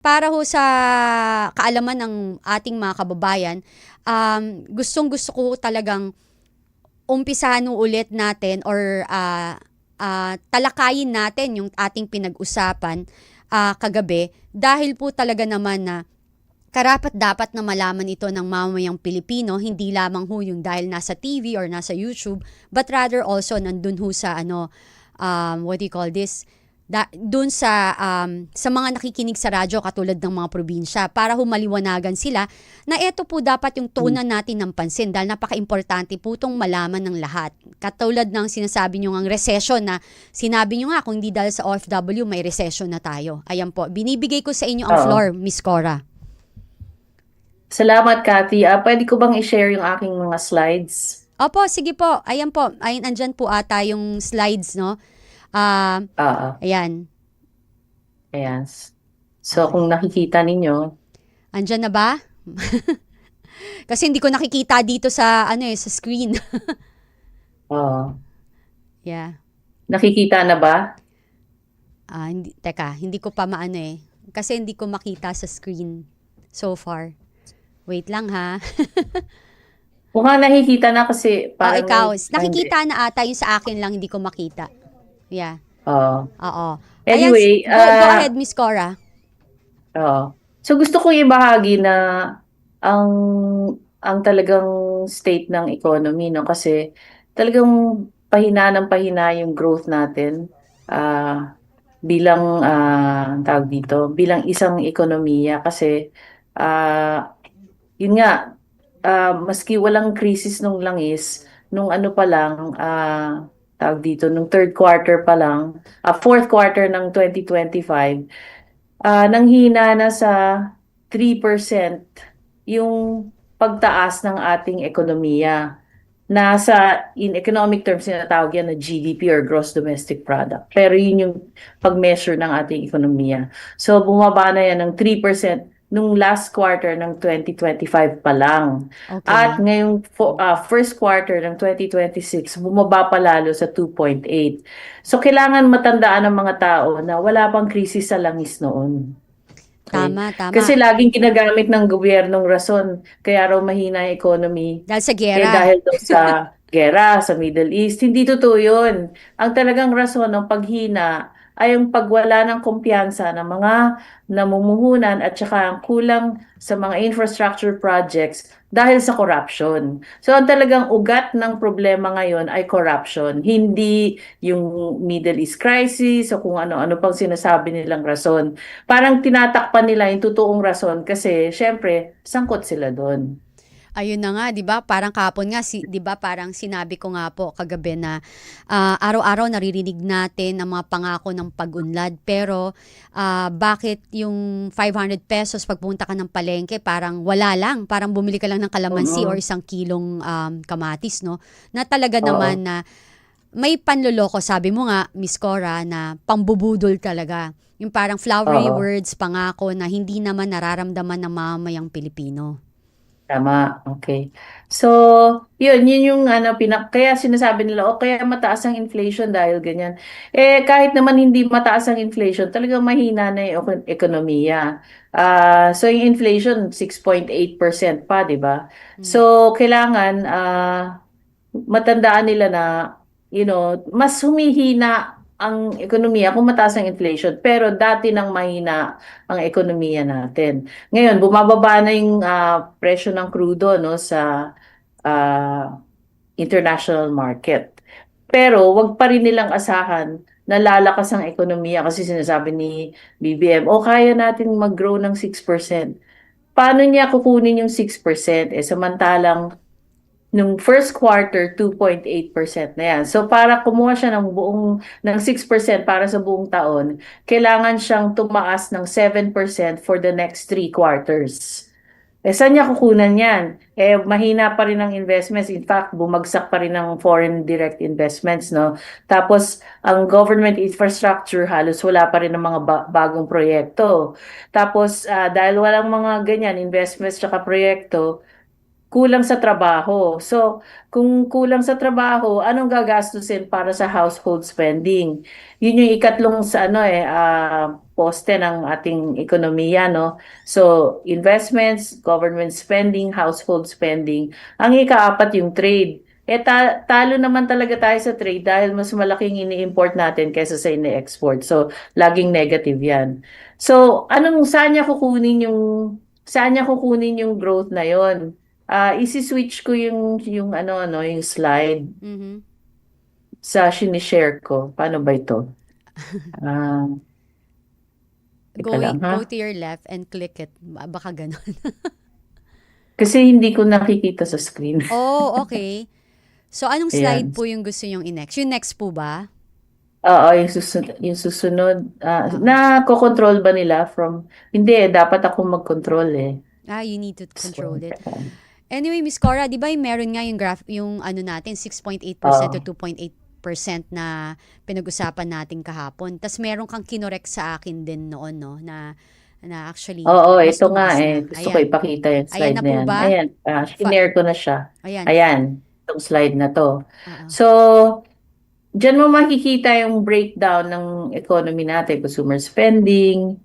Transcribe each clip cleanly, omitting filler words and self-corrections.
Para ho sa kaalaman ng ating mga kababayan, gustong-gusto ko talagang umpisahan ulit natin or talakayin natin yung ating pinag-usapan kagabi dahil po talaga naman na karapat dapat na malaman ito ng mamamayang Pilipino, hindi lamang ho yung dahil nasa TV or nasa YouTube, but rather also nandun ho sa what do you call this, dun sa mga nakikinig sa radyo katulad ng mga probinsya para humaliwanagan sila na eto po dapat yung tuunan natin ng pansin dahil napaka-importante po itong malaman ng lahat. Katulad ng sinasabi nyo ng recession na sinabi nyo nga kung hindi dahil sa OFW may recession na tayo. Ayan po, binibigay ko sa inyo ang Oo. floor, Miss Cora. Salamat, Kathy. Pwede ko bang i-share yung aking mga slides? Opo, sige po. Ayan po. Ayun, andyan po ata yung slides, no? Ah, Oo. ayan. Ayan. So, Okay. kung nakikita ninyo, Andyan na ba? Kasi hindi ko nakikita dito sa sa screen. oh, Yeah. nakikita na ba? Hindi, teka, hindi ko pa maano eh. Kasi hindi ko makita sa screen so far. Wait lang ha. Mukhang nakikita na kasi Oh, parang ikaw, hindi. nakikita na ata yung sa akin lang hindi ko makita. Yeah. Oo. Oo. Ayan, Anyway, go ahead, Miss Cora. oo. So, gusto ko ibahagi na ang ang talagang state ng economy, no? Kasi talagang pahina ng pahina yung growth natin. Bilang ang tawag dito, bilang isang ekonomiya kasi yun nga, maski walang krisis nung langis, nung ano pa lang, tawag dito, nung third quarter pa lang, fourth quarter ng 2025, nanghina na sa 3% yung pagtaas ng ating ekonomiya. Nasa, in economic terms, sinatawag yan na GDP or Gross Domestic Product. Pero yun yung pag-measure ng ating ekonomiya. So, bumaba na yan ng 3% nung last quarter ng 2025 pa lang. At Okay. ngayong first quarter ng 2026, bumaba pa lalo sa 2.8. So, kailangan matandaan ng mga tao na wala pang krisis sa langis noon. Okay. Tama, tama. Kasi laging ginagamit ng gobyernong rason, kaya raw mahina yung economy, Dahil sa gera. dahil daw sa gera sa Middle East. Hindi totoo yun. Ang talagang rason ng paghina ay yung pagwala ng kumpiyansa ng mga namumuhunan at saka ang kulang sa mga infrastructure projects dahil sa corruption. So ang talagang ugat ng problema ngayon ay corruption, hindi yung Middle East crisis o kung ano-ano pang sinasabi nilang rason. Parang tinatakpan nila yung totoong rason kasi syempre sangkot sila doon. Ayun na nga, 'di ba? Parang kahapon nga 'di ba, parang sinabi ko nga po kagabi na araw-araw naririnig natin ang mga pangako ng pag-unlad pero bakit yung ₱500 pag pumunta ka ng palengke parang wala lang, parang bumili ka lang ng kalamansi or Oo. 1 kilong kamatis, no? Na talaga naman Oo. na may panloloko, sabi mo nga, Miss Cora, na pambubudol talaga. Yung parang flowery Oo. words, pangako na hindi naman nararamdaman ng mamamayang Pilipino. Tama, okay. So, yun yung ano, kaya sinasabi nila, o kaya mataas ang inflation dahil ganyan. Kahit naman hindi mataas ang inflation, talagang mahina na yung ekonomiya. So, yung inflation, 6.8% pa, di ba? Hmm. So, kailangan, matandaan nila na, mas humihina ang ekonomiya kung mataas ang inflation. Pero dati nang mahina ang ekonomiya natin. Ngayon, bumababa na yung presyo ng crudo, no, sa ah, international market. Pero wag pa rin nilang asahan na lalakas ang ekonomiya kasi sinasabi ni BBM, o kaya natin mag-grow ng 6%. Paano niya kukunin yung 6%? Samantalang nung first quarter, 2.8% na yan. So para kumuha siya ng 6% para sa buong taon, kailangan siyang tumaas ng 7% for the next 3 quarters. Saan niya kukunan yan? Mahina pa rin ang investments. In fact, bumagsak pa rin ang foreign direct investments, no? Tapos, ang government infrastructure, halos wala pa rin ng mga bagong proyekto. Tapos, dahil walang mga ganyan, investments tsaka proyekto, kulang sa trabaho. So, kung kulang sa trabaho, anong gagastusin para sa household spending? Yun yung ikatlong sa poste ng ating ekonomiya, no? So, investments, government spending, household spending. Ang ikaapat yung trade. Talo naman talaga tayo sa trade dahil mas malaking ini-import natin kaysa sa ini-export. So, laging negative yan. So, saan niya kukunin yung growth na yon? Isi-switch ko yung yung slide Mhm. sa sinishare ko. Paano ba ito? Ah, teka lang ha. Go to your left and click it. Baka ganun. Kasi hindi ko nakikita sa screen. Oh, okay. So, anong slide Ayan. po yung gusto nyong i-next? Yung next po ba? Oo, yung susunod. Oo. Nako-control ba nila from... Hindi, dapat ako mag-control eh. You need to control So, it. teka. Anyway, Miss Cora, di ba yung meron nga yung graph, yung ano natin, 6.8% to Oo. 2.8% na pinag-usapan natin kahapon. Tapos meron kang kinorek sa akin din noon, no? Na actually, Oo, mas ito nga tumaas eh. na. Gusto ko Ayan. ipakita yung Ayan slide na na po yan. ba? Ayan, Fa- shinare ko na siya. ayan. Ayan, itong slide na to. Oo. So, diyan mo makikita yung breakdown ng economy natin, consumer spending,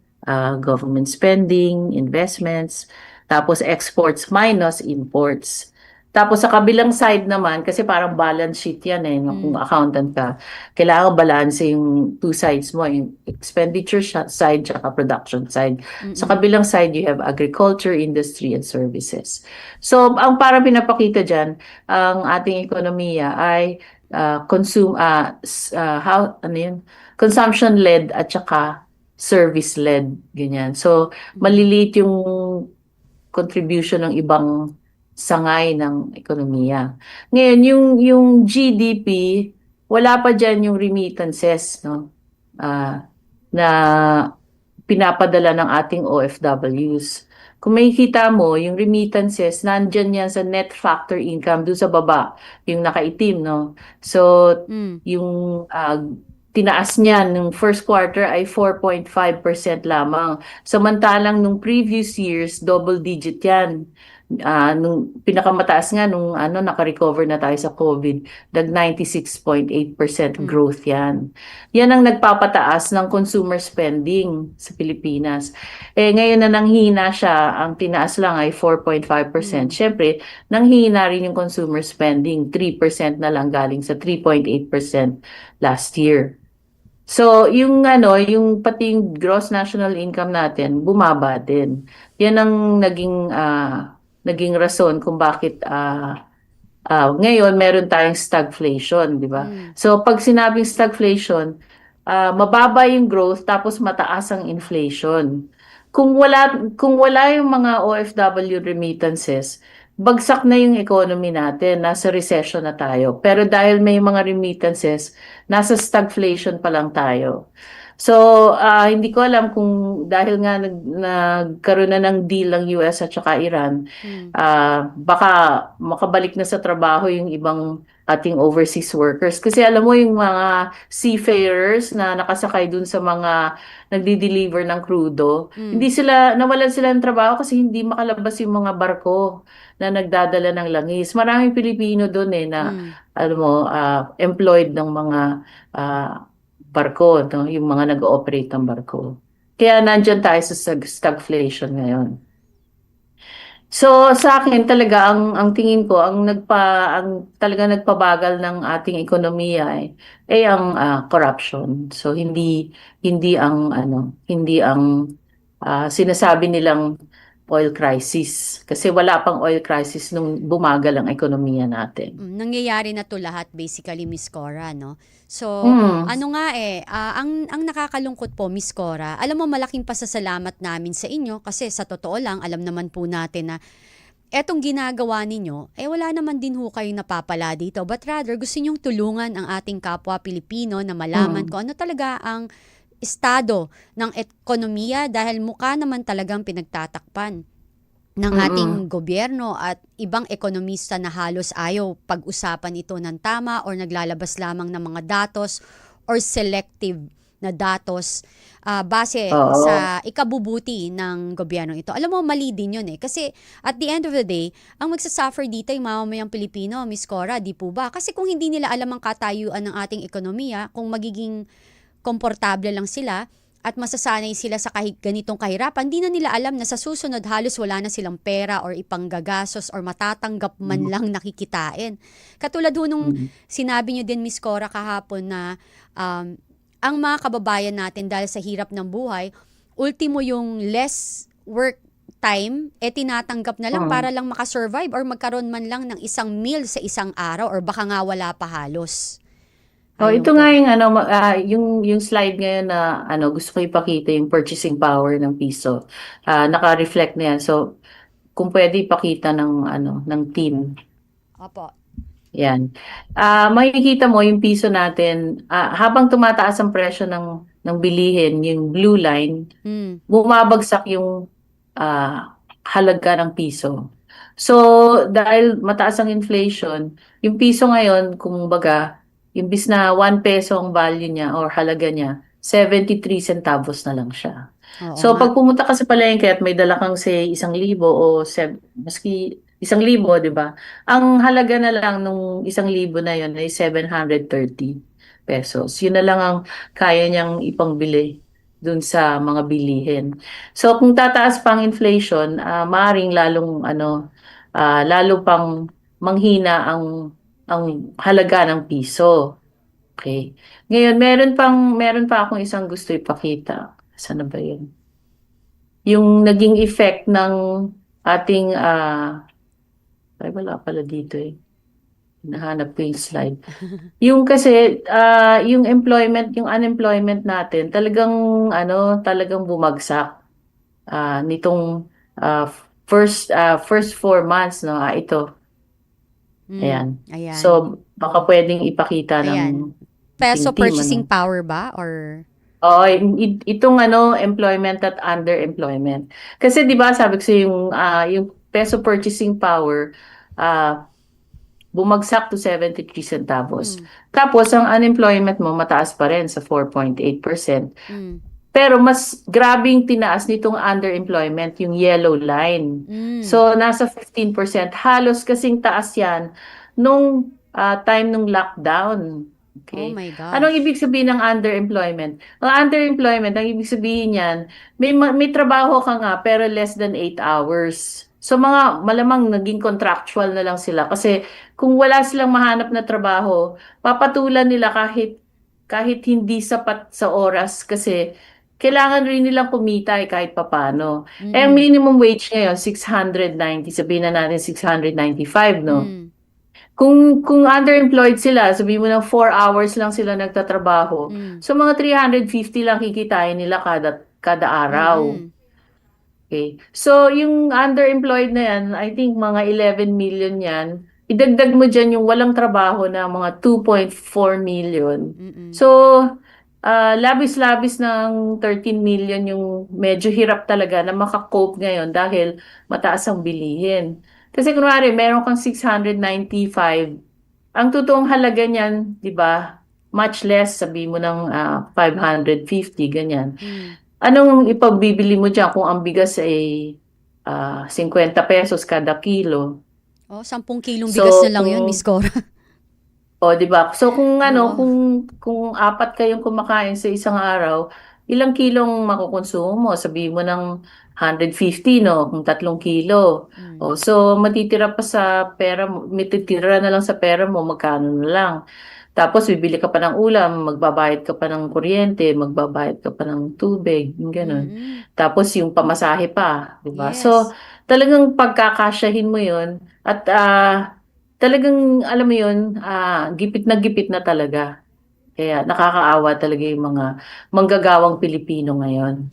government spending, investments, tapos exports minus imports. Tapos sa kabilang side naman, kasi parang balance sheet yan eh, no? Kung Mm, accountant ka, kailangan balance yung two sides mo, yung expenditure side tsaka production side. Sa mm, kabilang side, you have agriculture, industry, and services. So, ang parang pinapakita dyan, ang ating ekonomiya ay ano yun, consumption led at saka service led ganyan. So mm, maliliit yung contribution ng ibang sangay ng ekonomiya. Ngayon yung GDP, wala pa diyan yung remittances, no? Na pinapadala ng ating OFWs. Kung makikita mo, yung remittances, nandyan yan sa net factor income, doon sa baba, yung nakaitim, no? So, mm, yung tinaas niyan nung first quarter ay 4.5% lamang. Samantalang nung previous years, double digit yan. Nung pinakamataas nga nung naka-recover na tayo sa COVID, 96.8% mm, growth yan. Yan ang nagpapataas ng consumer spending sa Pilipinas. Ngayon na nanghina siya, ang tinaas lang ay 4.5%. mm, Siyempre, nanghina rin yung consumer spending, 3% na lang galing sa 3.8% last year. So, yung pati yung gross national income natin, bumaba din. Yan ang naging rason kung bakit ngayon meron tayong stagflation, di ba? mm, So, pag sinabing stagflation, mababa yung growth tapos mataas ang inflation. Kung wala yung mga OFW remittances, bagsak na yung economy natin, nasa recession na tayo. Pero dahil may mga remittances, nasa stagflation pa lang tayo. So, hindi ko alam kung dahil nga nagkaroon na ng deal ang US at saka Iran, mm, baka makabalik na sa trabaho yung ibang ating overseas workers. Kasi alam mo yung mga seafarers na nakasakay dun sa mga nagdi-deliver ng crudo, mm, nawalan sila ng trabaho kasi hindi makalabas yung mga barko na nagdadala ng langis. Maraming Pilipino doon na mm. alam mo, employed ng mga ah, barko, no? Yung mga nag-ooperate ng barko. Kaya nandyan tayo sa stagflation ngayon. So sa akin talaga ang tingin ko ang talaga nagpabagal ng ating ekonomiya ay ang corruption. So hindi ang sinasabi nilang oil crisis kasi wala pang oil crisis nung bumagal ang ekonomiya natin. Nangyayari na to lahat basically, Miss Cora, no? So, Hmm. ano nga ang nakakalungkot po, Miss Cora, alam mo malaking pasasalamat namin sa inyo kasi sa totoo lang, alam naman po natin na etong ginagawa ninyo, wala naman din ho kayong napapala dito. But rather, gusto nyong tulungan ang ating kapwa Pilipino na malaman Hmm. kung ano talaga ang estado ng ekonomiya dahil mukha naman talagang pinagtatakpan ng Mm. ating gobyerno at ibang ekonomista na halos ayaw pag-usapan ito ng tama or naglalabas lamang ng mga datos or selective na datos base Oo. sa ikabubuti ng gobyerno ito. Alam mo, mali din yun eh. Kasi at the end of the day, ang magsasuffer dito yung mamamayang Pilipino, Miss Cora, di po ba? Kasi kung hindi nila alam ang katayuan ng ating ekonomiya, kung magiging komportable lang sila at masasanay sila sa ganitong kahirapan, di na nila alam na sa susunod halos wala na silang pera or ipanggagasos or matatanggap man lang nakikitain. Katulad ho nung Mm. sinabi nyo din, Miss Cora, kahapon na um, ang mga kababayan natin dahil sa hirap ng buhay, ultimo yung less work time, tinatanggap na lang Mm. para lang makasurvive or magkaroon man lang ng isang meal sa isang araw or baka nga wala pa halos. Oh, Ayun ito nga po. yung ano yung slide ngayon na ano gusto ko ipakita yung purchasing power ng piso. Naka-reflect na yan. So, kung pwede ipakita ng ano ng team. Opo. Yan. Makikita mo yung piso natin habang tumataas ang presyo ng bilihin, yung blue line, Mm. bumabagsak yung halaga ng piso. So, dahil mataas ang inflation, yung piso ngayon, kung baga, imbis na 1 peso ang value niya or halaga niya, 73 centavos na lang siya. Oo So, nga. pag pumunta ka sa palengke at may dala kang say 1,000 o maski 1,000, di ba? Ang halaga na lang nung 1,000 na yon ay 730 pesos. Yun na lang ang kaya niyang ipangbili dun sa mga bilihin. So kung tataas pang inflation, maaring lalo pang manghina ang halaga ng piso. Okay. Ngayon meron pa akong isang gusto ipakita. Saan na ba 'yun? Yung naging effect ng ating ay wala pala dito eh. Nahanap ko yung slide. Yung kasi yung yung unemployment natin talagang bumagsak nitong first 4 months, no? Ito. Mm. Ayan. Ayan. So, baka pwedeng ipakita ng Ayan. Peso ating team, purchasing ano? power ba? Or... Oo, itong employment at underemployment. Kasi 'di ba sabi ko sa yung peso purchasing power ah bumagsak to 73 centavos. Mm. Tapos ang unemployment mo mataas pa rin sa 4.8%. Mm. Pero mas grabing tinaas nitong underemployment, yung yellow line. Mm. So, nasa 15%. Halos kasing taas yan nung time nung lockdown. Oh Okay. my Anong gosh. ibig sabihin ng underemployment? Ang underemployment, ang ibig sabihin yan, may trabaho ka nga pero less than 8 hours. So, malamang naging contractual na lang sila. Kasi kung wala silang mahanap na trabaho, papatulan nila kahit hindi sapat sa oras kasi kailangan rin nilang kumita kahit papano. Ang Mm. minimum wage ngayon, 690, sabihin na natin 695, no? Mm. Kung underemployed sila, sabihin mo ng 4 hours lang sila nagtatrabaho, Mm. so mga 350 lang kikitain nila kada araw. Mm. Okay. So, yung underemployed na yan, I think mga 11 million yan. Idagdag mo dyan yung walang trabaho na mga 2.4 million. Mm. So, labis-labis ng 13 million yung medyo hirap talaga na makakope ngayon dahil mataas ang bilihin. Kasi kunwari, meron kang 695. Ang totoong halaga niyan, di ba? Much less, sabi mo ng 550, ganyan. Mm. Anong ipagbibili mo dyan kung ang bigas ay 50 pesos kada kilo? Oh, 10 kilong bigas So, na lang yun, Miss Cora. o, 'di ba? So kung Oo. kung apat kayong kumakain sa isang araw, ilang kilong makukonsumo mo? Sabihin mo ng 150, no? Kung 3 kilo. Mm. O, so matitira pa sa pera mo, matitira na lang sa pera mo, magkano na lang. Tapos bibili ka pa ng ulam, magbabayad ka pa ng kuryente, magbabayad ka pa ng tubig, yung ganun. Mm. Tapos yung pamasahe pa, 'di ba? So Yes. talagang pagkakasyahin mo 'yun at talagang alam mo 'yun, gipit na talaga. Kaya nakakaawa talaga yung mga manggagawang Pilipino ngayon.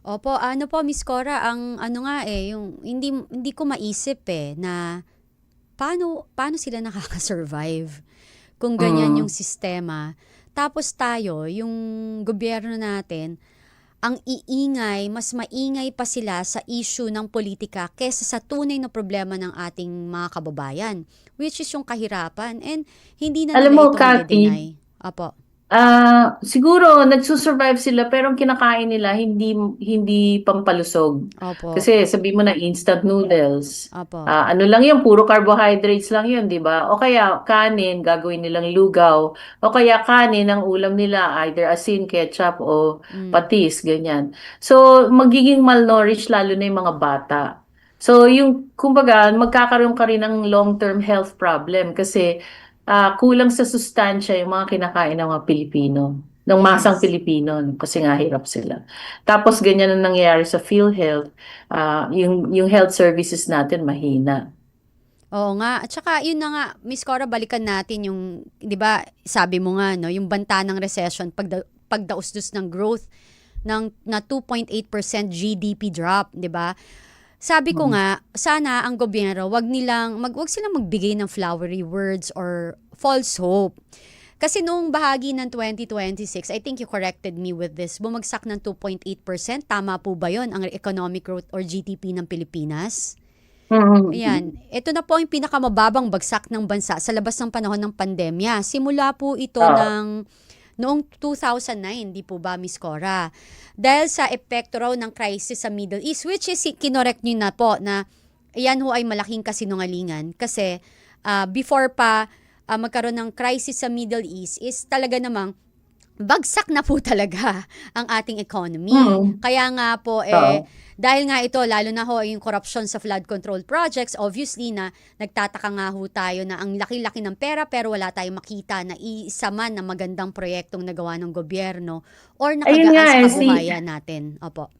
Opo, ano po, Miss Cora, ang ano nga yung hindi ko maisip na paano sila nakaka-survive kung ganyan yung Mm. sistema. Tapos tayo, yung gobyerno natin, ang iingay, mas maingay pa sila sa issue ng politika kesa sa tunay na problema ng ating mga kababayan, which is yung kahirapan. And hindi na Alam nila mo, ito Kathy, nade-deny. Opo. Siguro nagsusurvive sila pero ang kinakain nila hindi pampalusog. Opo, Kasi sabi mo na instant noodles. opo. Ano lang 'yun, puro carbohydrates lang 'yun, 'di ba? O kaya kanin, gagawin nilang lugaw. O kaya kanin ang ulam nila, either asin, ketchup o Mm, patis, ganyan. So magiging malnourished lalo na 'yung mga bata. So yung kumbaga magkakaroon ka rin ng long-term health problem kasi kulang sa sustansya yung mga kinakain ng mga Pilipino, ng masang yes. Pilipino, no? Kasi nga hirap sila. Tapos ganyan ang nangyayari sa PhilHealth, yung health services natin mahina. Oo nga. At saka, yun na nga, Miss Cora, balikan natin yung, di ba, sabi mo nga, no, yung banta ng recession, pagdausdos ng growth na 2.8% GDP drop, di ba? Sabi ko Mm. nga, sana ang gobyerno, wag silang magbigay ng flowery words or false hope. Kasi noong bahagi ng 2026, I think you corrected me with this, bumagsak ng 2.8%. Tama po ba yon ang economic growth or GDP ng Pilipinas? Ayan, Mm. ito na po yung pinakamababang bagsak ng bansa sa labas ng panahon ng pandemya. Simula po ito Oo. ng noong 2009, di po ba, Miss Cora? Dahil sa epekto raw ng crisis sa Middle East, which is kinorek nyo na po na yan ho ay malaking kasinungalingan. Kasi before pa magkaroon ng crisis sa Middle East is talaga namang bagsak na po talaga ang ating economy. Mm. Kaya nga po, Oo. dahil nga ito, lalo na ho yung corruption sa flood control projects, obviously na nagtataka nga ho tayo na ang laki-laki ng pera pero wala tayong makita na isa man na magandang proyektong nagawa ng gobyerno or Ayun nga nakagaan sa eh, kabuhayan natin. Opo.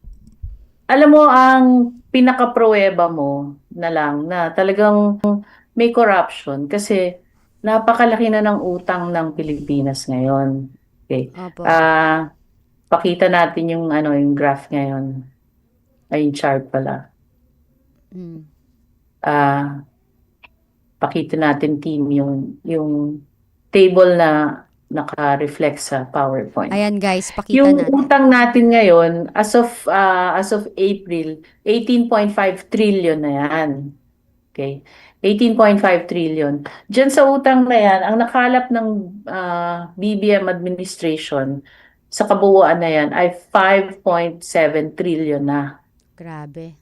alam mo ang pinakapruweba mo na lang na talagang may corruption kasi napakalaki na ng utang ng Pilipinas ngayon. Okay. Opo. Pakita natin yung yung graph ngayon. Ay, yung chart pala. Mm. Ah, Pakita natin team yung table na naka-reflect sa PowerPoint. Ayan guys, pakita Yung natin. utang natin ngayon as of April, 18.5 trillion na yan. Okay? 18.5 trillion. Diyan sa utang na yan, ang nakalap ng BBM administration sa kabuuan na yan ay 5.7 trillion na. Grabe.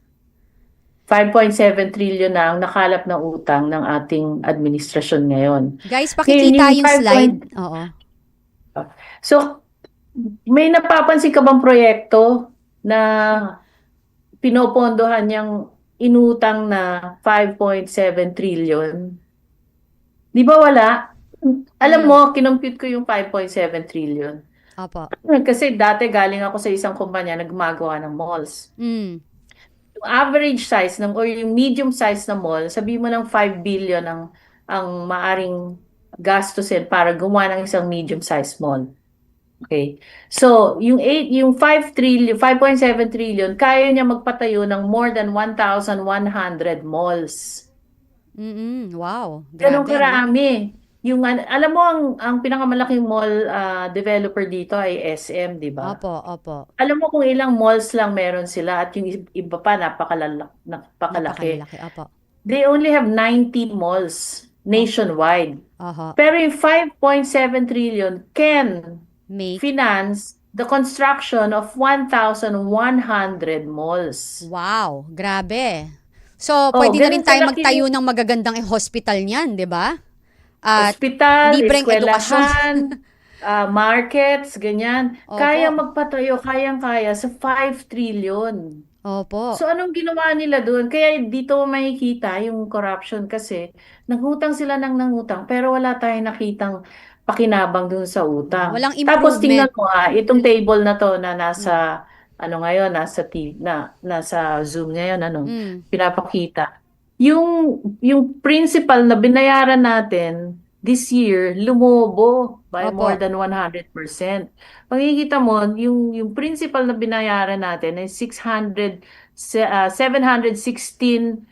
5.7 trillion na ang nakalap na utang ng ating administrasyon ngayon. Guys, Ngayon, pakikita yung yung 5 point, slide. Oo. so, may napapansin ka bang proyekto na pinopondohan niyang inutang na 5.7 trillion? Di ba wala? Alam Mm. mo, kinompute ko yung 5.7 trillion. Opo. Kasi dati galing ako sa isang kumpanya na gumagawa ng malls. Mm. Yung average size ng or yung medium size na mall, sabi mo ng 5 billion ang maaring gastusin para gumawa ng isang medium size mall. Okay. So, yung 5 trillion, 5.7 trillion, kaya niya magpatayo ng more than 1,100 malls. Wow. Ganun Grabe, no? karami. Alam mo ang pinakamalaking mall developer dito ay SM, di ba? Opo, opo. Alam mo kung ilang malls lang meron sila at yung iba pa napakalaki. Napakalaki. Opo. They only have 90 malls Oh, nationwide. aha. Pero yung 5.7 trillion can Make. finance the construction of 1,100 malls. Wow. Grabe. So, Oh, pwede na rin ganun tayo kalaki magtayo yung ng magagandang hospital niyan, di ba? At ospital, libreng edukasyon. eskwelahan, markets, ganyan. Kaya Opo. magpatayo, kayang-kaya sa 5 trillion. Opo. So anong ginawa nila doon? Kaya dito makikita yung corruption kasi nangutang sila ng nangutang pero wala tayong nakitang pakinabang doon sa utang. Walang Tapos tingnan improvement. mo itong table na to na Mm. nasa ngayon nasa Zoom ngayon Mm. pinapakita. Yung principal na binayaran natin this year lumobo by more Opo. than 100%. Makikita mo yung principal na binayaran natin ay 716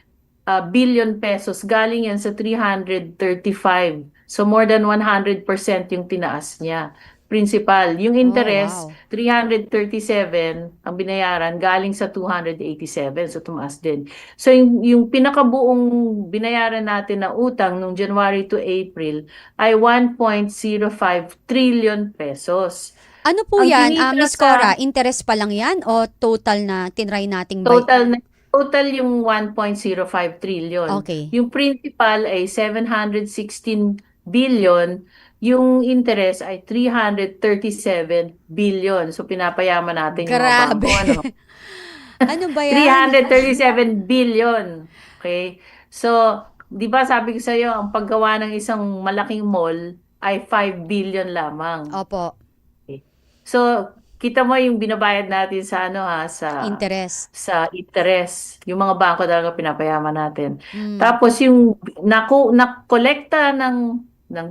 billion pesos. Galing yan sa 335. So more than 100% yung tinaas niya. principal. Yung Oh, interest, wow. 337 ang binayaran galing sa 287. So, tumaas din. So, yung pinakabuong binayaran natin na utang nung January to April ay 1.05 trillion pesos. Ano po Ang yan, kinita Miss Cora? sa Interest pa lang yan o total na tinry nating total total yung 1.05 trillion. Okay. Yung principal ay 716 billion, yung interest ay 337 billion. So pinapayaman natin yung mga Grabe. bangko, ano? Ano ba yan? 337 billion. Okay? So, 'di ba sabi ko sa iyo, ang paggawa ng isang malaking mall ay 5 billion lamang. Opo, Okay. So, kita mo yung binabayad natin sa ano ha, interest. sa interest. Yung mga bangko talaga pinapayaman natin. Mm, Tapos yung nakolekta ng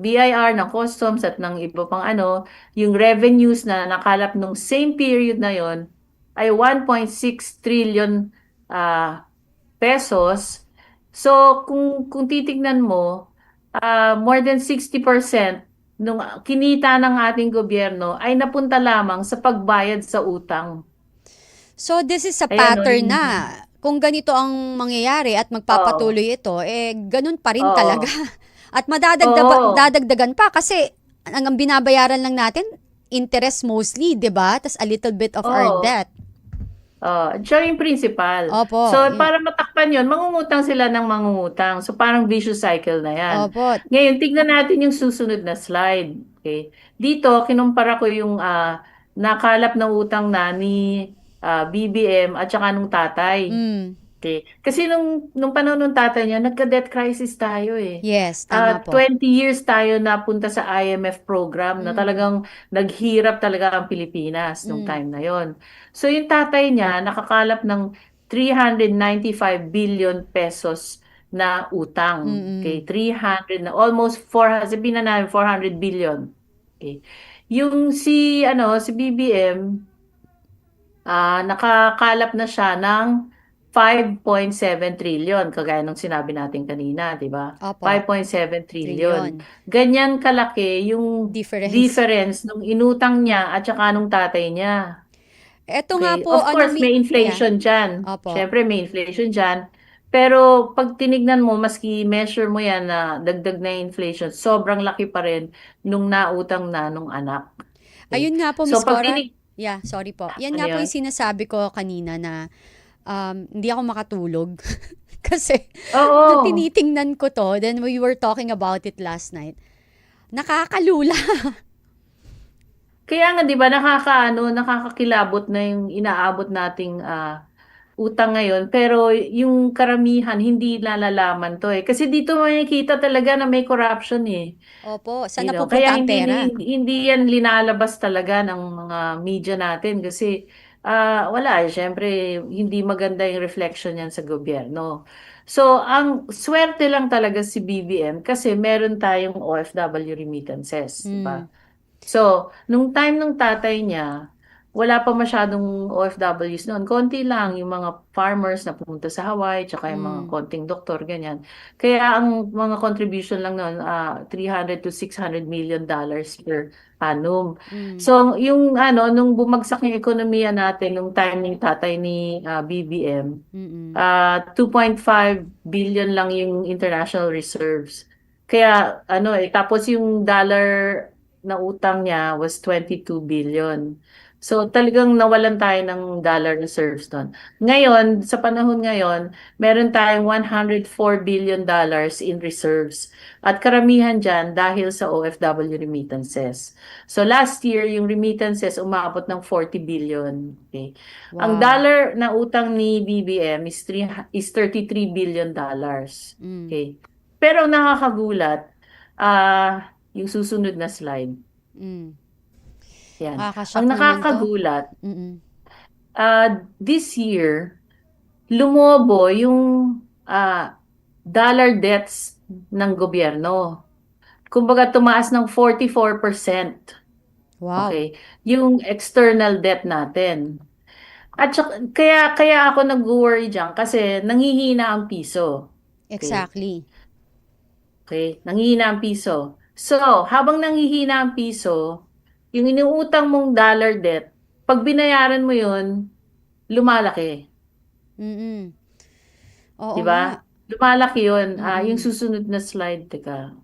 BIR, ng customs at ng iba pang ano, yung revenues na nakalap nung same period na yon ay 1.6 trillion ah, pesos. So, kung titignan mo, more than 60% nung kinita ng ating gobyerno ay napunta lamang sa pagbayad sa utang. So this is a Ayan o, pattern na kung ganito ang mangyayari at oh, magpapatuloy ito, eh ganun pa rin talaga. oo, At oo, dadagdagan pa kasi ang binabayaran lang natin, interest mostly, 'di ba? Tas a little bit of our oo. debt. Siya yung principal. So, Opo, para matakpan yun, mangungutang sila ng mangungutang. So, parang vicious cycle na yan. opo. Ngayon, tignan natin yung susunod na slide. Okay? Dito, kinumpara ko yung nakalap na utang na ni BBM at saka nung tatay. Mm, Okay. Kasi nung panahon ng tatay niya, nagka-debt crisis tayo eh. yes, tama po. 20 years tayo napunta sa IMF program na Mm, talagang naghirap talaga ang Pilipinas nung mm, time na yon. So yung tatay niya nakakalap ng 395 billion pesos na utang. mm. Okay, 300 na almost 400, sabihin na namin 400 billion. Okay. Yung si BBM nakakalap na siya ng 5.7 trillion, kagaya nung sinabi natin kanina, di ba? Opo, 5.7 trillion. trilyon. Ganyan kalaki yung Difference. difference nung inutang niya at saka nung tatay niya. Eto nga Okay? po, Of course, may yeah, inflation dyan. opo. Siyempre, may inflation dyan. Pero pag tinignan mo, maski measure mo yan na dagdag na inflation, sobrang laki pa rin nung nautang na nung anak. Okay? Ayun nga po, So, Miss pag Cora. Yeah, sorry po. Yan ano nga po yun? yung sinasabi ko kanina na hindi ako makatulog. Kasi, nung Oo. tinitingnan ko to, then we were talking about it last night, nakakalula. Kaya nga 'di ba nakakakilabot na yung inaabot nating utang ngayon pero yung karamihan hindi nalalaman 'to eh. Kasi dito makikita talaga na may corruption eh. Opo, saan You know, napupunta kaya ang hindi pera? hindi, hindi yan linalabas talaga ng mga media natin kasi wala eh, syempre hindi maganda yung reflection yan sa gobyerno. So, ang swerte lang talaga si BBM kasi meron tayong OFW remittances, 'di Hmm. ba? So, nung time nung tatay niya, wala pa masyadong OFWs noon. Konti lang yung mga farmers na pumunta sa Hawaii, tsaka yung mga Hmm. konting doktor, ganyan. Kaya ang mga contribution lang noon, 300 to 600 million dollars per annum. Hmm. So, yung nung bumagsak yung ekonomiya natin, nung time ng tatay ni BBM, Mm. 2.5 billion lang yung international reserves. Kaya tapos yung dollar na utang niya was 22 billion. So talagang nawalan tayo ng dollar reserves doon. Ngayon, sa panahon ngayon, meron tayong 104 billion dollars in reserves. At karamihan dyan dahil sa OFW remittances. So last year, yung remittances umabot ng 40 billion. Okay. Ang Wow. dollar na utang ni BBM is 33 billion dollars. Hmm. Okay. Pero ang nakakagulat, yung susunod na slide. Hmm. Yan. Ang Nakaka-shock naman 'to. nakakagulat, Mm. this year, lumobo yung ah, dollar debts ng gobyerno. Kumbaga, tumaas ng 44%. Wow. Okay? Yung external debt natin. At kaya ako nag-worry diyan kasi nanghihina ang piso. Okay? Exactly. Okay? Nanghihina ang piso. So, habang nanghihina ang piso, yung iniutang mong dollar debt, pag binayaran mo yun, lumalaki. Mm. Oo Di nga. ba? Lumalaki yun. Yung Mm. susunod na slide, teka.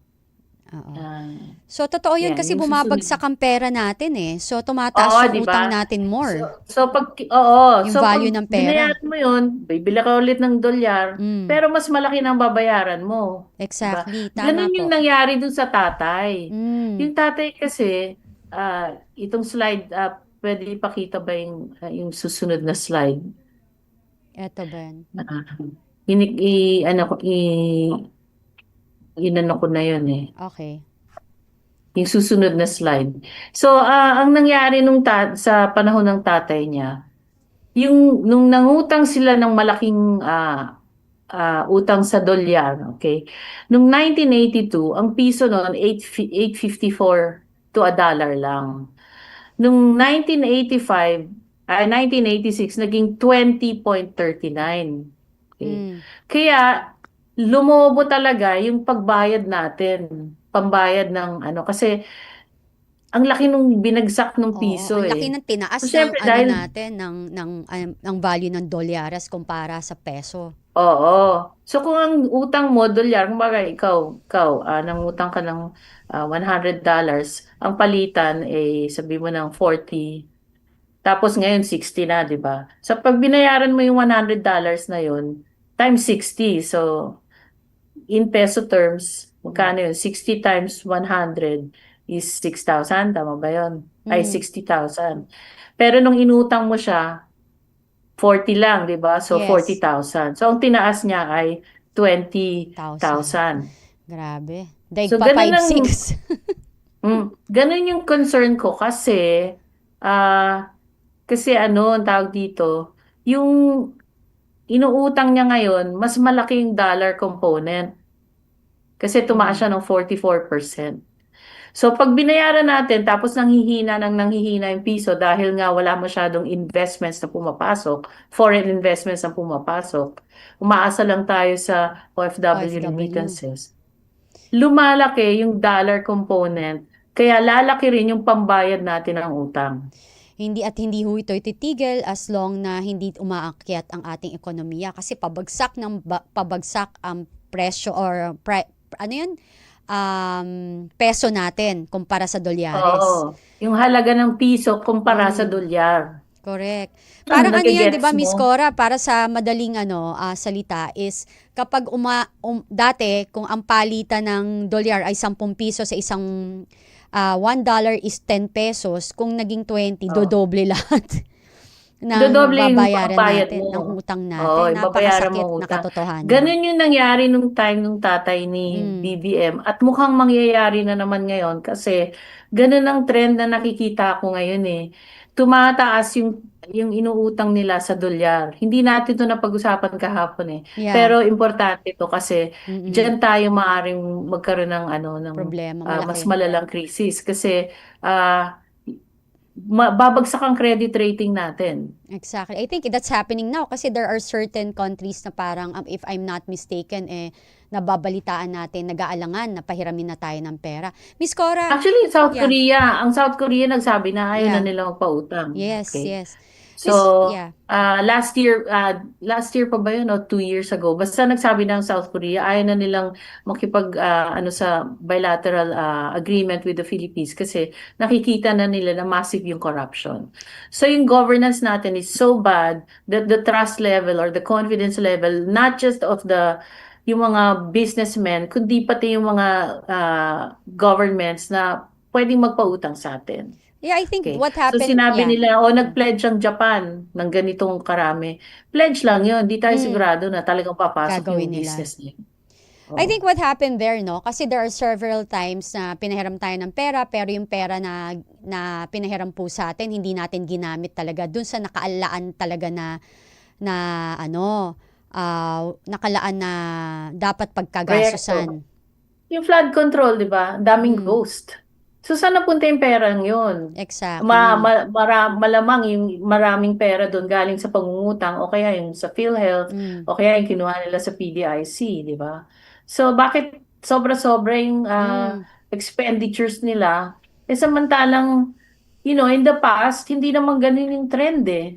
Oo. Ah, So, totoo yun yan, kasi yung susunod. bumabagsak ang pera natin eh. So, Oo, tumataas yung di utang ba? natin So, more. Yung so pag value ng pera. binayaran mo yun, bibili ka ulit ng dolyar, Mm. pero mas malaki na ang babayaran mo. Di ba? Exactly. Tama Ganun yung po. nangyari dun sa tatay. Mm. Yung tatay kasi, itong slide, pwede ipakita ba yung susunod na slide? Eto ba yan? Ah, ano ko, inano ko na yun eh. Okay. Yung susunod na slide. So, ang nangyari sa panahon ng tatay niya, nung nangutang sila ng malaking utang sa dolyar, okay? Nung 1982, ang piso noon 8.54 to a dollar lang. Nung 1985, 1986 naging 20.39. Okay. Mm. Kaya lumobo talaga yung pagbayad natin, pambayad ng ano kasi ang laki nung binagsak ng Oo, piso ang laki eh. ng tinaas So, ng syempre ano dahil natin ng value ng dolyares kumpara sa peso. Oo. So kung ang utang mo, dolyar, kumbaga ikaw, nangutang ka ng $100, ang palitan sabi mo ng 40, tapos ngayon 60 na, di ba? So pag binayaran mo yung $100 na yun, times 60. So in peso terms, Mm. magkano yun? 60 times 100 is 6,000, tama ba yun? Ay, Mm. 60,000. Pero nung inutang mo siya, 40 lang, 'di ba? So Yes. 40,000. So ang tinaas niya ay Thousand. 20,000. Grabe. Daig So pa ganun ang 5-6. ganun yung concern ko ah kasi ano ang tawag dito, yung inuutang niya ngayon, mas malaki yung dollar component kasi tumaas Mm. siya ng 44%. So pag binayaran natin tapos nanghihina yung piso dahil nga wala masyadong investments na pumapasok, foreign investments na pumapasok, umaasa lang tayo sa OFW OFW. remittances. Lumalaki yung dollar component, kaya lalaki rin yung pambayad natin ng utang. Hindi ho ito titigil as long na hindi umaakyat ang ating ekonomiya kasi pabagsak ang presyo or ano yun? Peso natin kumpara sa dolyares. Oo, yung halaga ng piso kumpara sa Mm. dolyar. Correct. Parang ano yan, 'di Nagigets ba, Miss mo? Cora, para sa madaling salita is kapag dati kung ang palitan ng dolyar ay 10 piso sa isang $1 is 10 pesos, kung naging 20, Oo. dodoble lahat ng Dodoble yung babayaran pambayad natin, ng mo. utang Oo, natin. yung babayaran Napakasakit mo na utang. katotohanan. Ganun yung nangyari nung time nung tatay ni Mm. BBM at mukhang mangyayari na naman ngayon kasi ganun ang trend na nakikita ko ngayon eh. Tumataas yung inuutang nila sa dolyar. Hindi natin ito napag-usapan kahapon eh. Yeah. Pero importante ito kasi Mm-mm. diyan tayo maaring magkaroon ng Problema, mas malaki. malalang krisis kasi babagsak ang credit rating natin. Exactly. I think that's happening now kasi there are certain countries na parang, if I'm not mistaken, nababalitaan natin, nag-aalangan na pahiramin na tayo ng pera. Miss Cora, Actually, yeah, Ang South Korea nagsabi na ayaw na yeah, nila magpautang. yes, Okay. yes. So, Yeah, last year pa ba yun o 2 years ago, basta nagsabi ng South Korea ayaw na nilang ano sa bilateral agreement with the Philippines kasi nakikita na nila na massive yung corruption. So, yung governance natin is so bad that the trust level or the confidence level, not just of yung mga businessmen, kundi pati yung mga governments na pwedeng magpautang sa atin. yeah, I think Okay. what So happened, sinabi yeah. nila, nag-pledge ang Japan ng ganitong karami. Pledge lang yun. Di tayo Mm, sigurado na talagang papasok gagawin yung nila. business niya. I think Oo. what happened there, no? Kasi there are several times na pinahiram tayo ng pera, pero yung pera na pinahiram po sa atin, hindi natin ginamit talaga dun sa nakaalaan talaga na nakalaan na dapat Proyekto. pagkagasusan. Yung flood control, di ba? Ang daming Mm, ghost. So saan napunta yung perang yun? exactly. Malamang yung maraming pera doon galing sa pangungutang o kaya yung sa PhilHealth Mm, o kaya yung kinuha nila sa PDIC, di ba? So bakit sobra-sobra yung mm, expenditures nila? Eh samantalang in the past, hindi naman ganun yung trend eh.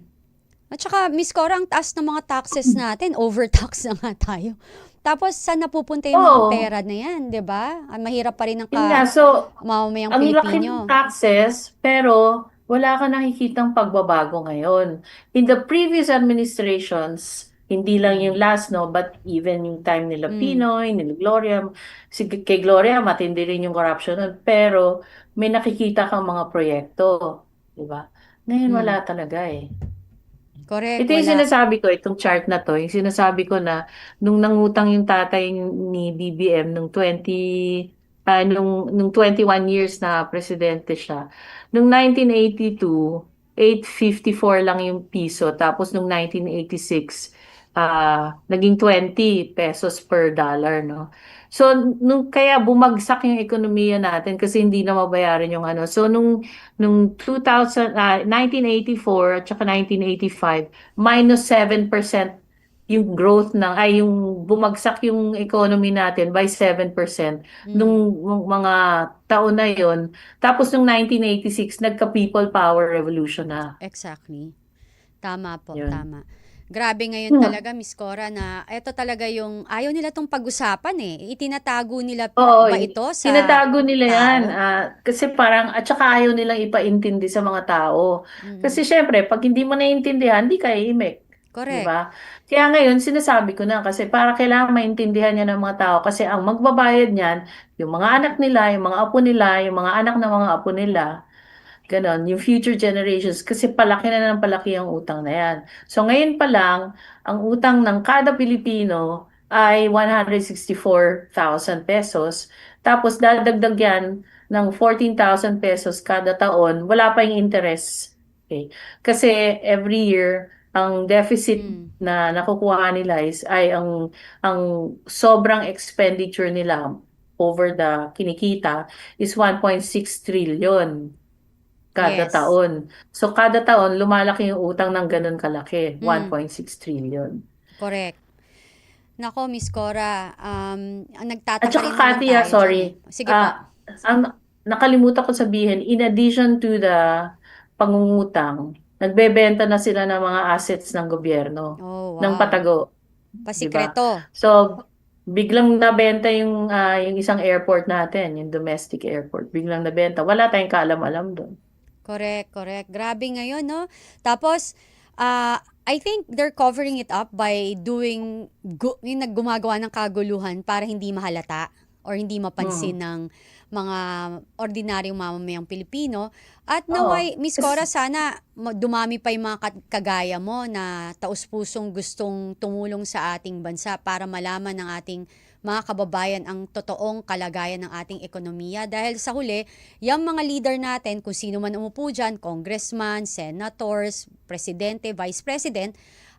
At saka, Miss Cora, ang taas ng mga taxes natin, overtax na nga tayo. Tapos, saan napupunta yung mga Oo, pera na yan, di ba? Mahirap pa rin ang yun nga. So, mamamayang ang laki ng Pilipino. taxes, pero wala ka nakikitang pagbabago ngayon. In the previous administrations, hindi lang yung last, no, but even yung time nila Mm, Pinoy, nila Gloria, kay Gloria, matindi rin yung corruption nun, pero may nakikita kang mga proyekto, di ba? Ngayon mm. wala talaga eh. Correct, Ito yung wala. sinasabi ko, itong chart na to, yung sinasabi ko na nung nangutang yung tatay ni BBM nung 21 years na presidente siya. Nung 1982, 854 lang yung piso. Tapos nung 1986, naging 20 pesos per dollar, no? So, kaya bumagsak yung ekonomiya natin kasi hindi na mabayaran yung ano. So, nung 1984 at saka 1985, -7% yung growth yung bumagsak yung economy natin by 7% Mm, nung mga taon na yon. Tapos nung 1986, nagka-people power revolution na. exactly. Tama po, Yun. tama. Grabe ngayon Hmm. talaga, Miss Cora, na eto talaga yung ayaw nila tong pag-usapan eh. Itinatago nila Oo, ba ito sa tinatago nila yan. tao? Kasi parang, at saka ayaw nilang ipaintindi sa mga tao. Mm, Kasi syempre, pag hindi mo naiintindihan, hindi ka imik. Di correct. ba? Kaya ngayon, sinasabi ko na kasi para kailangan maintindihan niya ng mga tao kasi ang magbabayad niyan, yung mga anak nila, yung mga apo nila, yung mga anak ng mga apo nila. Ganon, yung future generations, kasi palaki na ng palaki ang utang na yan. So ngayon pa lang, ang utang ng kada Pilipino ay 164,000 pesos. Tapos dadagdag yan ng 14,000 pesos kada taon, wala pa yung interest. Okay? Kasi every year, ang deficit Mm, na nakukuha nila ang sobrang expenditure nila over the kinikita is 1.6 trillion kada yes. taon. So kada taon, lumalaki yung utang ng ganun kalaki, Mm, 1.6 trillion. correct. Nako, Miss Cora, ang At nagtataka saka rin naman Katia, tayo dyan eh. sorry, Sige po. ang nakalimutan ko sabihin, in addition to the pangungutang, nagbebenta na sila ng mga assets ng gobyerno, Oh, ng wow. patago, di ba? Pasikreto. So, biglang nabenta yung isang airport natin, yung domestic airport. Biglang nabenta. Wala tayong kaalam-alam doon. Correct, correct. Grabe ngayon, no? Tapos, I think they're covering it up by yung naggumagawa ng kaguluhan para hindi mahalata or hindi mapansin Hmm. ng mga ordinaryong mamamayang Pilipino. At Oo. naway, Miss Cora, sana dumami pa yung mga kagaya mo na taus-pusong gustong tumulong sa ating bansa para malaman ng ating mga kababayan ang totoong kalagayan ng ating ekonomiya. Dahil sa huli, yung mga leader natin, kung sino man umupo dyan, congressman, senators, presidente, vice president,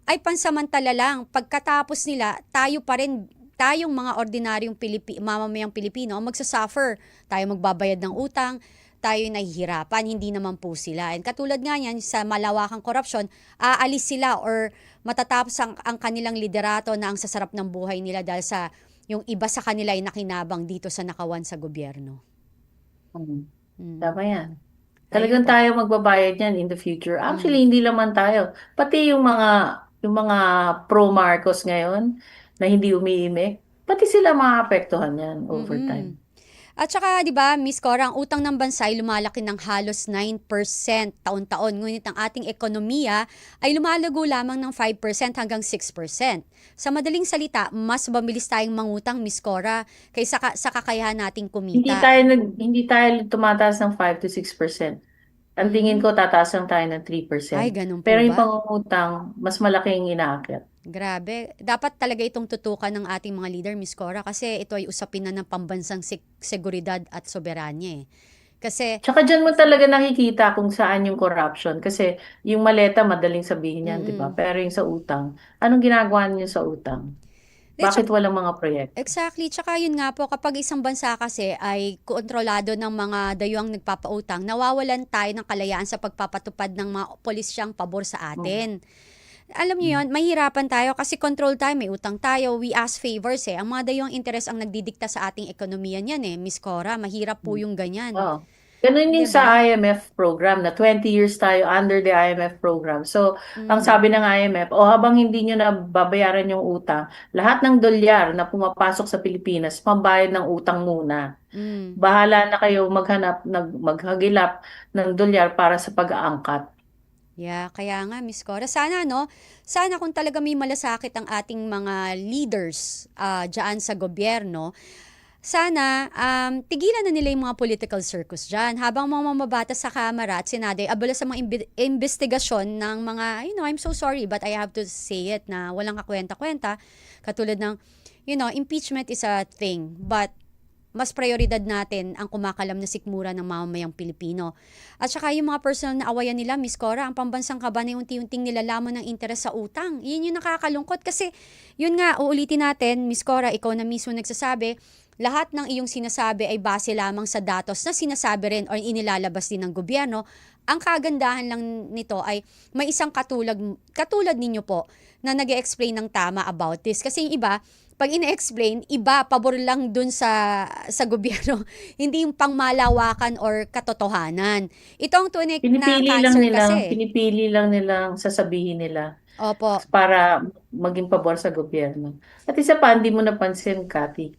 ay pansamantala lang. Pagkatapos nila, tayo pa rin, tayong mga ordinaryong mamamayang Pilipino ang magsasuffer. Tayo magbabayad ng utang, tayo nahihirapan, hindi naman po sila. And katulad nga yan, sa malawakang korupsyon, aalis sila or matatapos ang kanilang liderato na ang sasarap ng buhay nila dahil sa yung iba sa kanila ay nakinabang dito sa nakawan sa gobyerno. Hmm. Mm. Tama yan. Ayun Talagang po. tayo magbabayad yan in the future. Mm. Actually, hindi naman tayo. Pati yung mga pro Marcos ngayon na hindi umiimik, pati sila maapektuhan yan over Mm. time. At saka, 'di ba, Miss Cora, ang utang ng bansa ay lumalaki ng halos 9% taon-taon, ngunit ang ating ekonomiya ay lumalago lamang ng 5% hanggang 6%. Sa madaling salita, mas mabilis tayong mangutang, Miss Cora, kaysa sa kakayahan nating kumita. Hindi tayo tumataas ng 5 to 6%. Ang tingin Mm. ko tataas lang tayo ng Ay, 3%. ganun po Pero yung ba? pangungutang, mas malaki yung inaakyat. Grabe. Dapat talaga itong tutukan ng ating mga leader, Miss Cora, kasi ito ay usapin na ng pambansang seguridad at soberanya eh. Kasi, Tsaka dyan mo talaga nakikita kung saan yung corruption. Kasi yung maleta, madaling sabihin yan, di ba? mm. Pero yung sa utang, anong ginagawa niyo sa utang? Eh, Bakit walang mga proyekto? exactly. Tsaka yun nga po, kapag isang bansa kasi ay kontrolado ng mga dayuhang nagpapautang, nawawalan tayo ng kalayaan sa pagpapatupad ng mga polisyang pabor sa Hmm. atin. Alam niyo yun, mahirapan tayo kasi control tayo, may utang tayo, we ask favors eh. Ang mga dayuhang interes ang nagdidikta sa ating ekonomiya niyan eh, Miss Cora, mahirap po Hmm. yung ganyan. Oo. Ganun 'di yung ba? sa IMF program na 20 years tayo under the IMF program. So, ang Mm. sabi ng IMF, habang hindi nyo na babayaran yung utang, lahat ng dolyar na pumapasok sa Pilipinas, pambayad ng utang muna. Mm. Bahala na kayo maghagilap ng dolyar para sa pag-aangkat. Yeah, kaya nga Miss Cora, sana no, sana kung talaga may malasakit ang ating mga leaders diyan sa gobyerno, sana tigilan na nila yung mga political circus diyan habang mga mamabatas sa Kamara at Senado ay abala sa mga investigasyon ng mga, I'm so sorry but I have to say it na walang kakwenta-kwenta katulad ng, impeachment is a thing but mas prioridad natin ang kumakalam na sikmura ng mamamayang Pilipino. At saka yung mga personal na awayan nila, Miss Cora, ang pambansang kaban ay unti-unting nilalaman ng interes sa utang. Yun yung nakakalungkot kasi, yun nga, uulitin natin, Miss Cora, ikaw na mismo nagsasabi, lahat ng iyong sinasabi ay base lamang sa datos na sinasabi rin o inilalabas din ng gobyerno. Ang kagandahan lang nito ay may isang katulad ninyo po na nag-explain ng tama about this. Kasi yung iba, pag ine-explain, iba, pabor lang dun sa gobyerno. Hindi yung pangmalawakan or katotohanan. Ito ang tunay na cancer kasi. Pinipili lang nilang sasabihin nila Opo, para maging pabor sa gobyerno. At isa pa, hindi mo napansin, Cathy,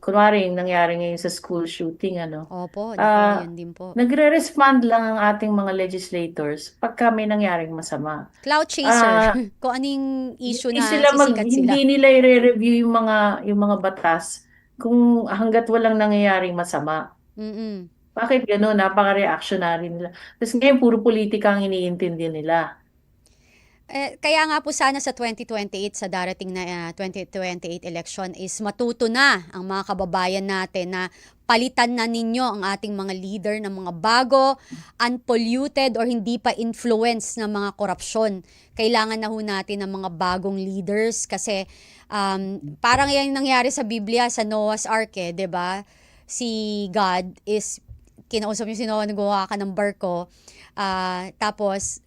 kunwari yung nangyari ngayon sa school shooting, opo, nako, ah, yun din po. nagre-respond lang ang ating mga legislators pagka may nangyaring masama. Cloud chaser. Ah, Kung anong issue na sisikat sila. hindi nila i-review yung mga batas kung hangga't walang nangyayaring masama. Mm-mm. Bakit gano'n? Napaka-reactionary nila. Tapos ngayon, puro politika ang iniintindi nila. Kaya nga po sana sa 2028, sa darating na 2028 election is matuto na ang mga kababayan natin na palitan na ninyo ang ating mga leader ng mga bago, unpolluted or hindi pa influence ng mga korupsyon. Kailangan na ho natin ng mga bagong leaders kasi parang yan yung nangyari sa Biblia, sa Noah's Ark, 'di ba? Si God is kinausap niyo si Noah, nagawa ka ng barko, tapos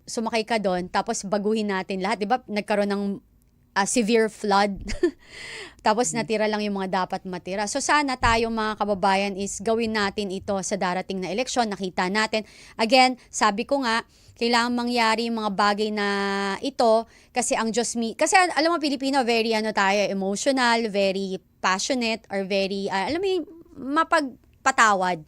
sumakay ka doon, tapos baguhin natin lahat. Di ba, nagkaroon ng severe flood. Tapos natira lang yung mga dapat matira. So sana tayo mga kababayan is gawin natin ito sa darating na eleksyon. Nakita natin. Again, sabi ko nga, kailangan mangyari yung mga bagay na ito kasi ang Diyos kasi alam mo Pilipino, very tayo, emotional, very passionate, or very, alam mo yung mapagpatawad.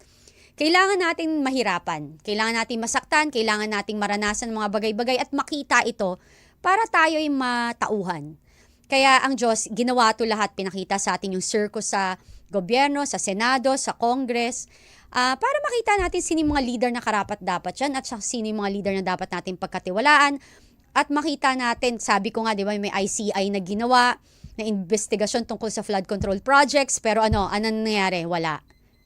Kailangan natin mahirapan, kailangan natin masaktan, kailangan nating maranasan mga bagay-bagay at makita ito para tayo ay matauhan. Kaya ang Diyos, ginawa ito lahat, pinakita sa atin yung circus sa gobyerno, sa Senado, sa Congress, para makita natin sino yung mga leader na karapat-dapat yan at sino yung mga leader na dapat natin pagkatiwalaan at makita natin, sabi ko nga, di ba, may ICI na ginawa na investigasyon tungkol sa flood control projects, pero ano nangyari? Wala.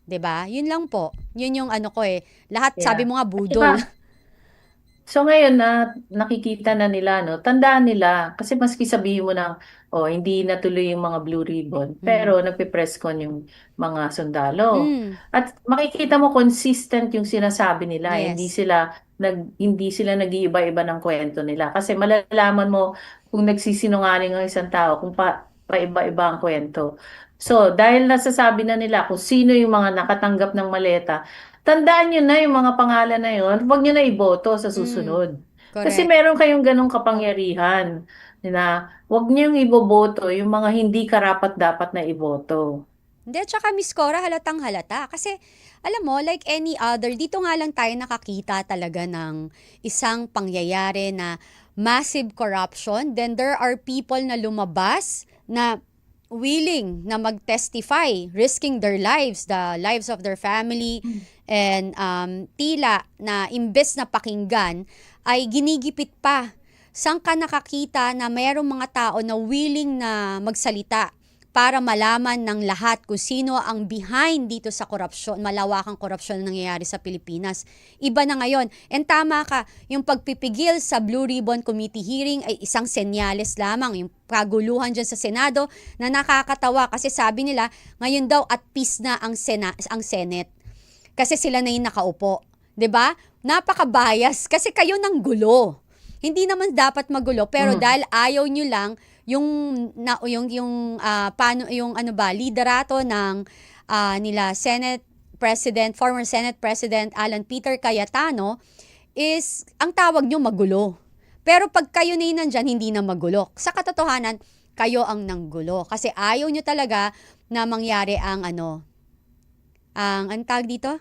'Di ba? Yun lang po. Yun yung lahat sabi Yeah. mo nga At budol. saka, so ngayon na nakikita na nila, no, tandaan nila, kasi maski sabihin mo na, hindi natuloy yung mga Blue Ribbon, Mm. pero nagpe-press con yung mga sundalo. Mm. At makikita mo consistent yung sinasabi nila, Yes. hindi sila nag-iiba-iba ng kwento nila. Kasi malalaman mo kung nagsisinungaling ang isang tao, kung paiba-iba ang kwento. So, dahil nasasabi na nila kung sino yung mga nakatanggap ng maleta, tandaan nyo na yung mga pangalan na yun, huwag nyo na iboto sa Mm. susunod. Kasi Correct. meron kayong ganong kapangyarihan na huwag nyo yung iboboto yung mga hindi karapat-dapat na iboto. Hindi, tsaka Miss Cora, halatang halata. Kasi, alam mo, like any other, dito nga lang tayo nakakita talaga ng isang pangyayari na massive corruption. Then there are people na lumabas na willing na mag-testify, risking their lives, the lives of their family, and tila na imbes na pakinggan, ay ginigipit pa. Saan ka nakakita na mayroong mga tao na willing na magsalita para malaman ng lahat kung sino ang behind dito sa korupsyon, malawakang korupsyon na nangyayari sa Pilipinas. Iba na ngayon. And tama ka, yung pagpipigil sa Blue Ribbon Committee hearing ay isang senyales lamang. Yung kaguluhan dyan sa Senado na nakakatawa kasi sabi nila, ngayon daw at peace na ang Senate. Kasi sila na yung nakaupo. 'Di ba? Napaka-bias kasi kayo ng gulo. Hindi naman dapat magulo pero Mm. dahil ayaw nyo lang yung paano yung liderato ng nila Senate Former Senate President Alan Peter Cayetano is, ang tawag nyo magulo. Pero pag kayo na yun nandyan, hindi na magulo. Sa katotohanan, kayo ang nanggulo. Kasi ayaw nyo talaga na mangyari ang ang tawag dito?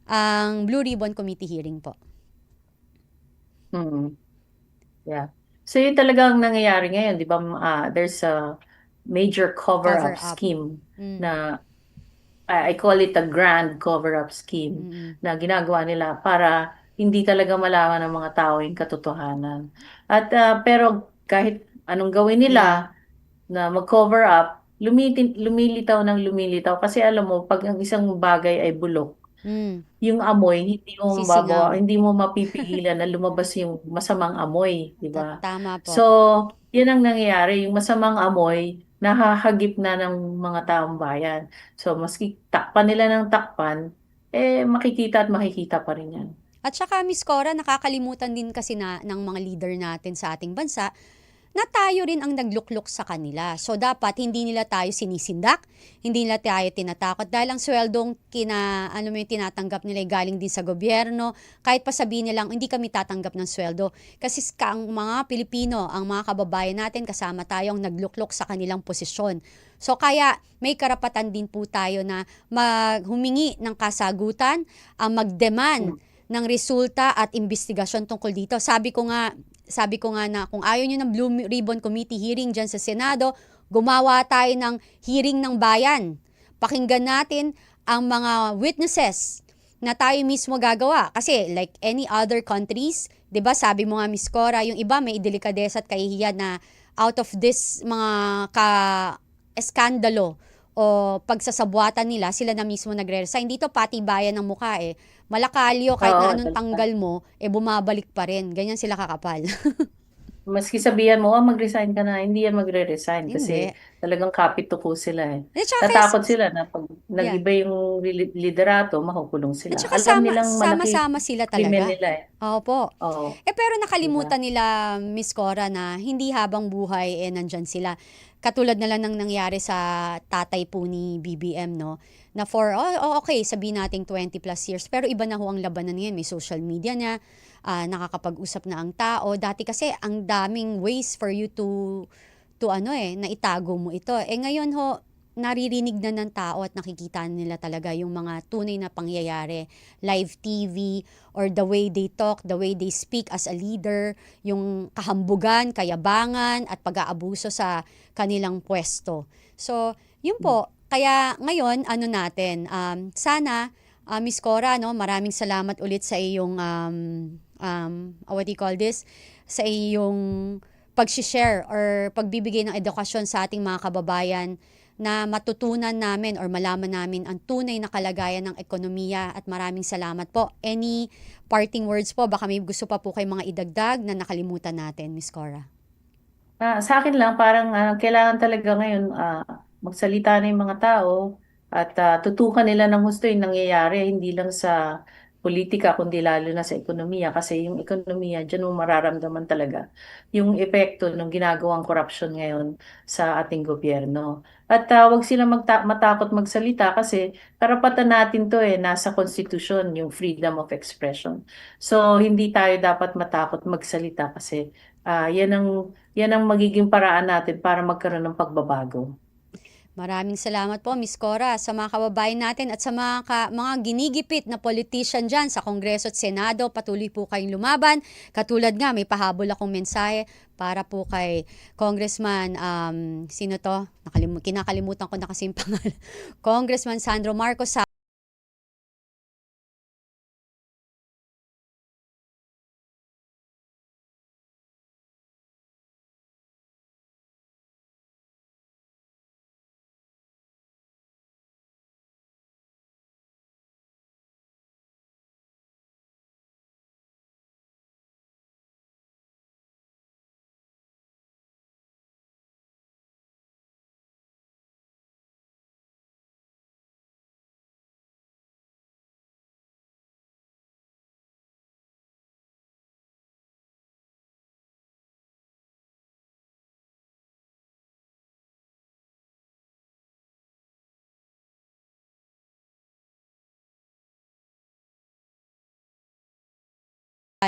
Ang Blue Ribbon Committee hearing po. Mm. Yeah. So yun talagang nangyayari ngayon, di ba? There's a major Cover cover-up up. scheme Mm. na I call it a grand cover-up scheme Mm. na ginagawa nila para hindi talaga malaman ng mga tao yung katotohanan. At pero kahit anong gawin Yeah. nila na mag-cover up, lumilitaw ng lumilitaw kasi alam mo pag ang isang bagay ay bulok, Mm. yung amoy Sisingaw. hindi mo mapipigilan na lumabas yung masamang amoy, di ba? Tama po. So, yan ang nangyayari, yung masamang amoy nahahagip na ng mga taong bayan. So, maski takpan nila ng takpan, makikita at makikita pa rin yan. At saka, Miss Cora, nakakalimutan din kasi ng mga leader natin sa ating bansa na tayo rin ang nagluklok sa kanila. So, dapat hindi nila tayo sinisindak, hindi nila tayo tinatakot dahil ang sweldong yung tinatanggap nila ay galing din sa gobyerno. Kahit pa sabihin nilang hindi kami tatanggap ng sweldo. Kasi ang mga Pilipino, ang mga kababayan natin, kasama tayong nagluklok sa kanilang posisyon. So, kaya may karapatan din po tayo na humingi ng kasagutan, mag-demand ng resulta at investigasyon tungkol dito. Sabi ko nga na kung ayaw nyo ng Blue Ribbon Committee hearing dyan sa Senado, gumawa tayo ng hearing ng bayan. Pakinggan natin ang mga witnesses na tayo mismo gagawa. Kasi like any other countries, 'di ba sabi mo nga Miss Cora, yung iba may delikadesa at kahihiyan na out of this mga eskandalo o pagsasabuatan nila, sila na mismo nagre-resign. Dito pati bayan ng mukha eh. Malakalyo kahit Oo, na anong talaga. tanggal mo, bumabalik pa rin. Ganyan sila kakapal. Maski sabihan mo, mag-resign ka na, hindi yan magre-resign kasi Hindi. talagang kapit-tuko sila eh. At saka, Natakot sila na pag yeah. nag-iba yung liderato, makukulong At sila. saka Alam nilang malaki sama-sama sila krimen talaga. nila eh. Opo. Oo, Pero di ba? nakalimutan nila, Miss Cora, na hindi habang buhay nandyan sila. Katulad na lang ng nangyari sa tatay po ni BBM, no? Na okay, sabihin natin 20 plus years. Pero iba na ho ang labanan ngayon. May social media niya, nakakapag-usap na ang tao. Dati kasi ang daming ways for you to na itago mo ito. Ngayon ho, naririnig na ng tao at nakikita nila talaga yung mga tunay na pangyayari, live TV, or the way they talk, the way they speak as a leader, yung kahambugan, kayabangan, at pag-aabuso sa kanilang pwesto. So, yun po. Kaya ngayon, sana, Miss Cora, no, maraming salamat ulit sa iyong, what do you call this? Sa iyong pag-share or pagbibigay ng edukasyon sa ating mga kababayan na matutunan namin or malaman namin ang tunay na kalagayan ng ekonomiya at maraming salamat po. Any parting words po? Baka may gusto pa po kayo mga idagdag na nakalimutan natin, Miss Cora. Sa akin lang, parang kailangan talaga ngayon magsalita na yung mga tao at tutukan nila ng gusto yung nangyayari, hindi lang sa politika, kundi lalo na sa ekonomiya. Kasi yung ekonomiya, dyan mo mararamdaman talaga yung epekto ng ginagawang korupsyon ngayon sa ating gobyerno. At wag sila matakot magsalita kasi karapatan natin to nasa konstitusyon, yung freedom of expression. So, hindi tayo dapat matakot magsalita kasi yan ang magiging paraan natin para magkaroon ng pagbabago. Maraming salamat po, Miss Cora, sa mga kababayan natin at sa mga ginigipit na politician dyan sa Kongreso at Senado. Patuloy po kayong lumaban. Katulad nga, may pahabol akong mensahe para po kay Congressman, sino to? Kinakalimutan ko na kasi yung pangalan. Congressman Sandro Marcos.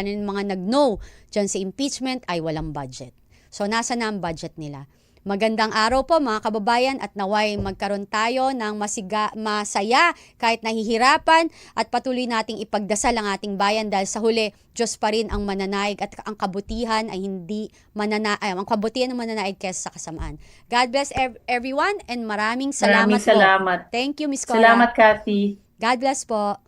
ng mga nag-no dyan sa impeachment ay walang budget. So, nasa na ang budget nila? Magandang araw po mga kababayan at naway magkaroon tayo ng masaya kahit nahihirapan at patuloy nating ipagdasal ang ating bayan dahil sa huli, Diyos pa rin ang mananaig at ang kabutihan ay hindi ang kabutihan ng mananaig kaysa sa kasamaan. God bless everyone and maraming salamat Maraming salamat. po. Thank you, Miss Cora. Salamat, Kathy. God bless po.